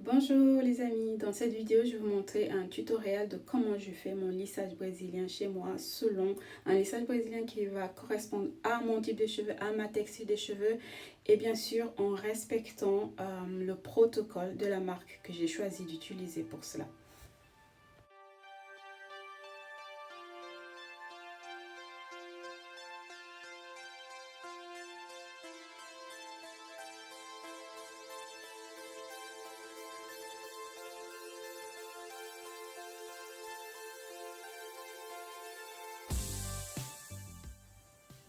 Bonjour les amis, dans cette vidéo je vais vous montrer un tutoriel de comment je fais mon lissage brésilien chez moi selon un lissage brésilien qui va correspondre à mon type de cheveux, à ma texture des cheveux et bien sûr en respectant le protocole de la marque que j'ai choisi d'utiliser pour cela.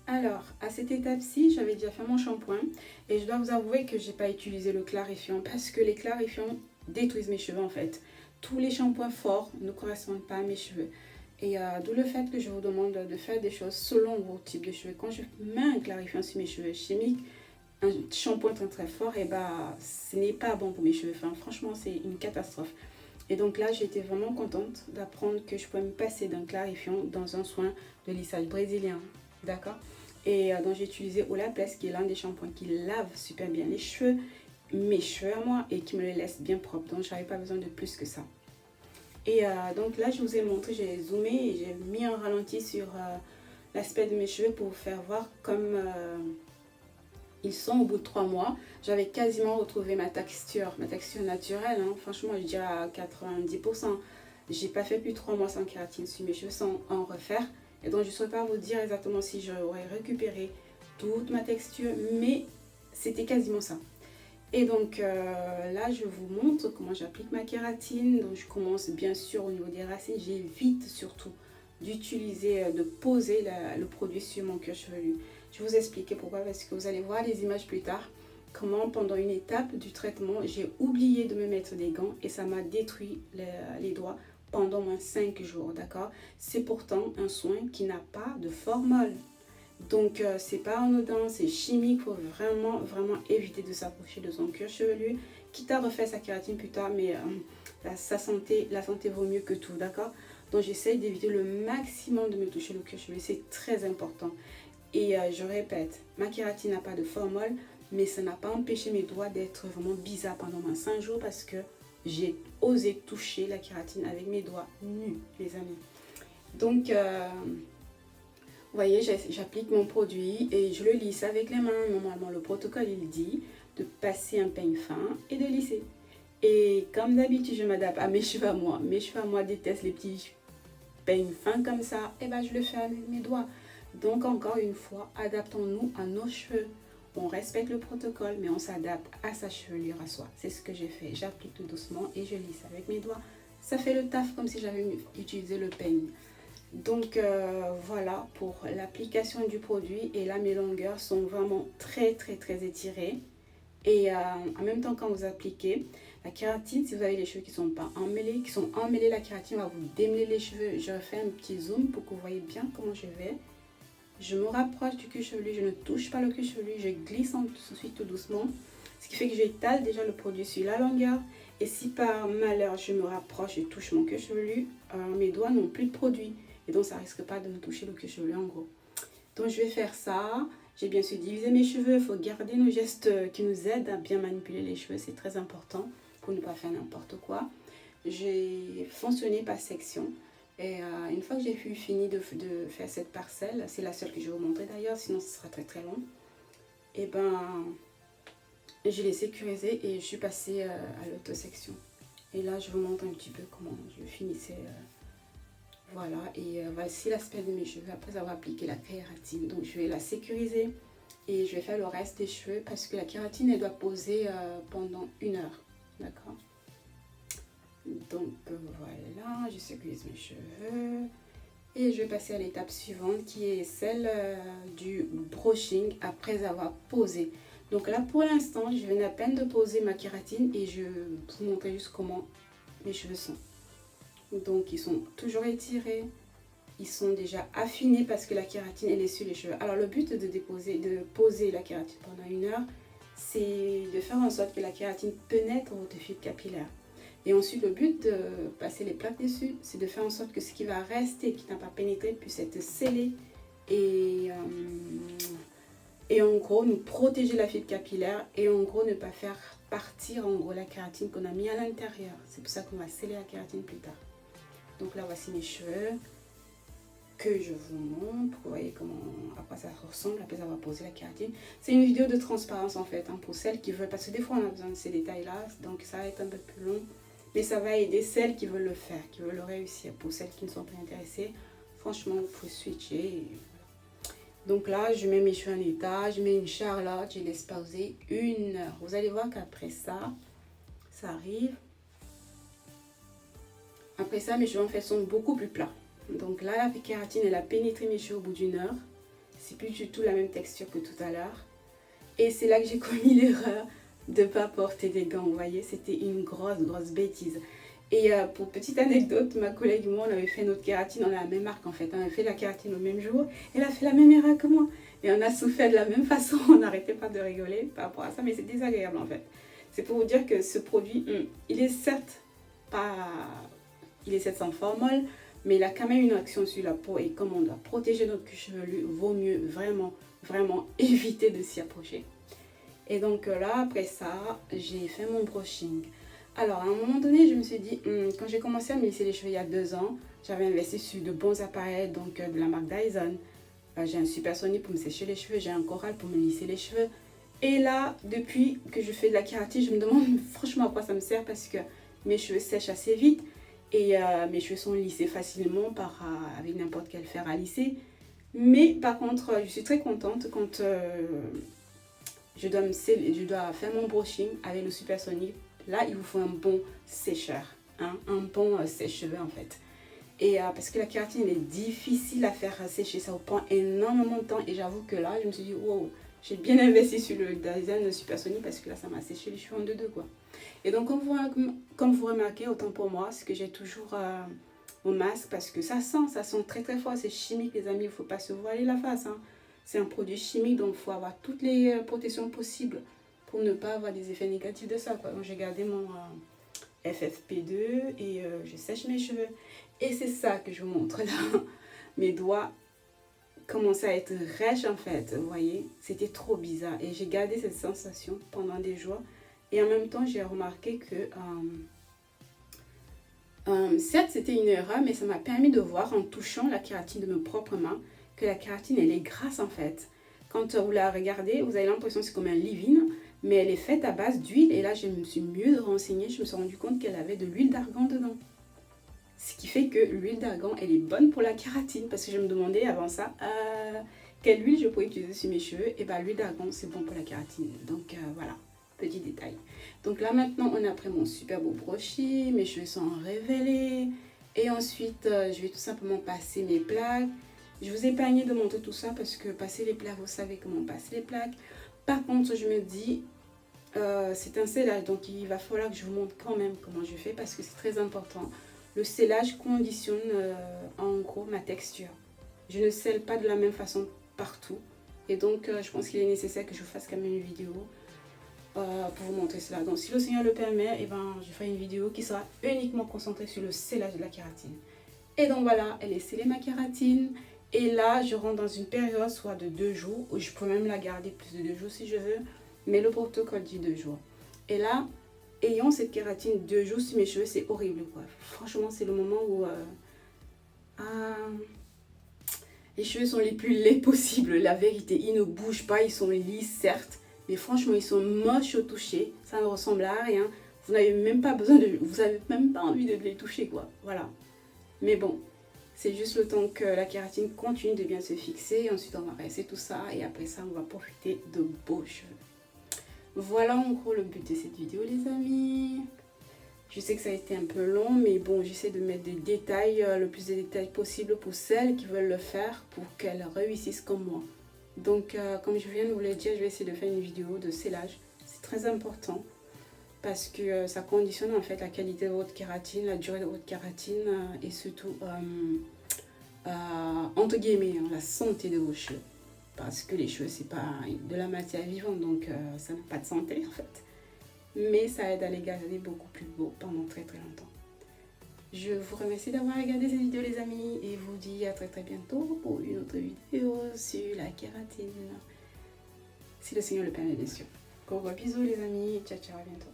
Alors, à cette étape-ci, j'avais déjà fait mon shampoing et je dois vous avouer que j'ai pas utilisé le clarifiant parce que les clarifiants détruisent mes cheveux en fait. Tous les shampoings forts ne correspondent pas à mes cheveux. Et d'où le fait que je vous demande de faire des choses selon vos types de cheveux. Quand je mets un clarifiant sur mes cheveux chimiques, un shampoing très fort, et bah ce n'est pas bon pour mes cheveux. Enfin, franchement, c'est une catastrophe. Et donc là, j'ai été vraiment contente d'apprendre que je pouvais me passer d'un clarifiant dans un soin de lissage brésilien. D'accord. Et donc j'ai utilisé Olaplex qui est l'un des shampoings qui lave super bien les cheveux, mes cheveux à moi et qui me les laisse bien propres. Donc j'avais pas besoin de plus que ça. Et donc là je vous ai montré, j'ai zoomé et j'ai mis un ralenti sur l'aspect de mes cheveux pour vous faire voir comme ils sont au bout de 3 mois. J'avais quasiment retrouvé ma texture naturelle, hein. Franchement je dirais à 90%. J'ai pas fait plus de 3 mois sans kératine sur mes cheveux sans en refaire. Et donc je ne saurais pas vous dire exactement si j'aurais récupéré toute ma texture, mais c'était quasiment ça. Et donc là je vous montre comment j'applique ma kératine. Donc je commence bien sûr au niveau des racines. J'évite surtout d'utiliser, de poser le produit sur mon cuir chevelu. Je vais vous expliquer pourquoi, parce que vous allez voir les images plus tard. Comment pendant une étape du traitement, j'ai oublié de me mettre des gants et ça m'a détruit les doigts pendant moins 5 jours, d'accord? C'est pourtant un soin qui n'a pas de formol. Donc, c'est pas anodin, c'est chimique. Il faut vraiment éviter de s'approcher de son cuir chevelu. Quitte à refaire sa kératine plus tard, mais la santé vaut mieux que tout, d'accord? Donc, j'essaye d'éviter le maximum de me toucher le cuir chevelu. C'est très important. Et je répète, ma kératine n'a pas de formol, mais ça n'a pas empêché mes doigts d'être vraiment bizarres pendant 5 jours parce que j'ai osé toucher la kératine avec mes doigts nus, les amis. Donc, vous voyez, j'applique mon produit et je le lisse avec les mains. Normalement, le protocole, il dit de passer un peigne fin et de lisser. Et comme d'habitude, je m'adapte à mes cheveux à moi. Mes cheveux à moi détestent les petits peignes fins comme ça. Et ben, je le fais avec mes doigts. Donc, encore une fois, adaptons-nous à nos cheveux. On respecte le protocole, mais on s'adapte à sa chevelure à soi. C'est ce que j'ai fait. J'applique tout doucement et je lisse avec mes doigts. Ça fait le taf comme si j'avais utilisé le peigne. Donc voilà pour l'application du produit. Et là, mes longueurs sont vraiment très étirées. Et en même temps, quand vous appliquez la kératine, si vous avez les cheveux qui ne sont pas emmêlés, la kératine va vous démêler les cheveux. Je refais un petit zoom pour que vous voyez bien comment je vais. Je me rapproche du cuir chevelu, je ne touche pas le cuir chevelu, je glisse ensuite tout doucement. Ce qui fait que j'étale déjà le produit sur la longueur. Et si par malheur je me rapproche et touche mon cuir chevelu, mes doigts n'ont plus de produit. Et donc ça ne risque pas de me toucher le cuir chevelu en gros. Donc je vais faire ça. J'ai bien sûr divisé mes cheveux. Il faut garder nos gestes qui nous aident à bien manipuler les cheveux. C'est très important pour ne pas faire n'importe quoi. J'ai fonctionné par section. Et une fois que j'ai fini de faire cette parcelle, c'est la seule que je vais vous montrer d'ailleurs, sinon ce sera très long. Et ben, je l'ai sécurisé et je suis passée à l'autre section. Et là, je vous montre un petit peu comment je finissais. Voilà, et voici l'aspect de mes cheveux après avoir appliqué la kératine. Donc, je vais la sécuriser et je vais faire le reste des cheveux parce que la kératine, elle doit poser pendant 1 heure. D'accord? Donc voilà, je sécurise mes cheveux et je vais passer à l'étape suivante qui est celle du brushing après avoir posé. Donc là pour l'instant je viens à peine de poser ma kératine et je vais vous montrer juste comment mes cheveux sont. Donc ils sont toujours étirés, ils sont déjà affinés parce que la kératine elle est sur les cheveux. Alors le but de poser la kératine pendant 1 heure, c'est de faire en sorte que la kératine pénètre votre fibre capillaire. Et ensuite, le but de passer les plaques dessus, c'est de faire en sorte que ce qui va rester, qui n'a pas pénétré, puisse être scellé. Et en gros, nous protéger la fibre capillaire et en gros, ne pas faire partir en gros la kératine qu'on a mis à l'intérieur. C'est pour ça qu'on va sceller la kératine plus tard. Donc là voici mes cheveux que je vous montre. Vous voyez comment, à quoi ça ressemble après avoir posé la kératine. C'est une vidéo de transparence en fait, hein, pour celles qui veulent, parce que des fois on a besoin de ces détails là, donc ça va être un peu plus long. Mais ça va aider celles qui veulent le faire, qui veulent le réussir. Pour celles qui ne sont pas intéressées, franchement vous pouvez switcher. Donc là, je mets mes cheveux en état, je mets une charlotte, je laisse pauser 1 heure. Vous allez voir qu'après ça, ça arrive. Après ça, mes cheveux en fait sont beaucoup plus plats. Donc là, la kératine, elle a pénétré mes cheveux au bout d'1 heure. C'est plus du tout la même texture que tout à l'heure. Et c'est là que j'ai commis l'erreur de ne pas porter des gants. Vous voyez, c'était une grosse bêtise. Et pour petite anecdote, ma collègue et moi, on avait fait notre kératine, on a la même marque en fait. On avait fait la kératine au même jour. Elle a fait la même erreur que moi. Et on a souffert de la même façon. On n'arrêtait pas de rigoler par rapport à ça. Mais c'est désagréable en fait. C'est pour vous dire que ce produit, il est certes sans formol. Mais il a quand même une action sur la peau. Et comme on doit protéger notre cuir chevelu, vaut mieux vraiment éviter de s'y approcher. Et donc là, après ça, j'ai fait mon brushing. Alors, à un moment donné, je me suis dit, quand j'ai commencé à me lisser les cheveux il y a 2 ans, j'avais investi sur de bons appareils, donc de la marque Dyson. J'ai un Super Sony pour me sécher les cheveux, j'ai un Coral pour me lisser les cheveux. Et là, depuis que je fais de la kératine, je me demande franchement à quoi ça me sert parce que mes cheveux sèchent assez vite et mes cheveux sont lissés facilement avec n'importe quel fer à lisser. Mais par contre, je suis très contente quand je dois faire mon brushing avec le Super Sony. Là, il vous faut un bon sécheur, hein, un bon sèche-cheveux en fait. Et parce que la kératine, elle est difficile à faire sécher, ça vous prend énormément de temps. Et j'avoue que là, je me suis dit, wow, j'ai bien investi sur le design de Super Sony parce que là, ça m'a séché les cheveux en 2-2 quoi. Et donc, comme vous remarquez, autant pour moi, c'est que j'ai toujours mon masque parce que ça sent très fort, c'est chimique les amis, il ne faut pas se voiler la face. Hein. C'est un produit chimique, donc il faut avoir toutes les protections possibles pour ne pas avoir des effets négatifs de ça, quoi. Donc j'ai gardé mon FFP2 et je sèche mes cheveux. Et c'est ça que je vous montre là. Mes doigts commençaient à être rêches en fait, vous voyez. C'était trop bizarre et j'ai gardé cette sensation pendant des jours. Et en même temps, j'ai remarqué que, certes c'était une erreur, mais ça m'a permis de voir en touchant la kératine de mes propres mains que la kératine elle est grasse en fait. Quand vous la regardez, vous avez l'impression que c'est comme un leave-in. Mais elle est faite à base d'huile et là je me suis mieux renseignée, je me suis rendu compte qu'elle avait de l'huile d'argan dedans. Ce qui fait que l'huile d'argan elle est bonne pour la kératine parce que je me demandais avant ça quelle huile je pouvais utiliser sur mes cheveux. Et bien l'huile d'argan c'est bon pour la kératine. Donc voilà, petit détail. Donc là maintenant on a pris mon super beau brushing, mes cheveux sont révélés. Et ensuite je vais tout simplement passer mes plaques. Je vous ai épargné de montrer tout ça parce que passer les plaques, vous savez comment passer les plaques. Par contre je me dis... c'est un scellage, donc il va falloir que je vous montre quand même comment je fais parce que c'est très important. Le scellage conditionne en gros ma texture. Je ne scelle pas de la même façon partout. Et donc je pense qu'il est nécessaire que je fasse quand même une vidéo pour vous montrer cela. Donc si le Seigneur le permet, eh ben, je ferai une vidéo qui sera uniquement concentrée sur le scellage de la kératine. Et donc voilà, elle est scellée ma kératine. Et là, je rentre dans une période soit de 2 jours, ou je peux même la garder plus de 2 jours si je veux. Mais le protocole dit 2 jours. Et là, ayant cette kératine 2 jours sur mes cheveux, c'est horrible quoi. Franchement, c'est le moment où les cheveux sont les plus laids possibles. La vérité, ils ne bougent pas, ils sont lisses certes. Mais franchement, ils sont moches au toucher. Ça ne ressemble à rien. Vous n'avez même pas besoin de... Vous n'avez même pas envie de les toucher quoi. Voilà. Mais bon, c'est juste le temps que la kératine continue de bien se fixer. Ensuite, on va rincer tout ça. Et après ça, on va profiter de beaux cheveux. Voilà en gros le but de cette vidéo les amis. Je sais que ça a été un peu long mais bon j'essaie de mettre des détails, le plus de détails possible pour celles qui veulent le faire pour qu'elles réussissent comme moi. Donc comme je viens de vous le dire, je vais essayer de faire une vidéo de scellage. C'est très important parce que ça conditionne en fait la qualité de votre kératine, la durée de votre kératine et surtout entre guillemets la santé de vos cheveux. Parce que les cheveux, c'est pas de la matière vivante, donc ça n'a pas de santé en fait. Mais ça aide à les garder beaucoup plus beaux pendant très longtemps. Je vous remercie d'avoir regardé cette vidéo les amis et vous dis à très bientôt pour une autre vidéo sur la kératine. Si le Seigneur le permet bien sûr. Gros bisous les amis, ciao ciao, à bientôt.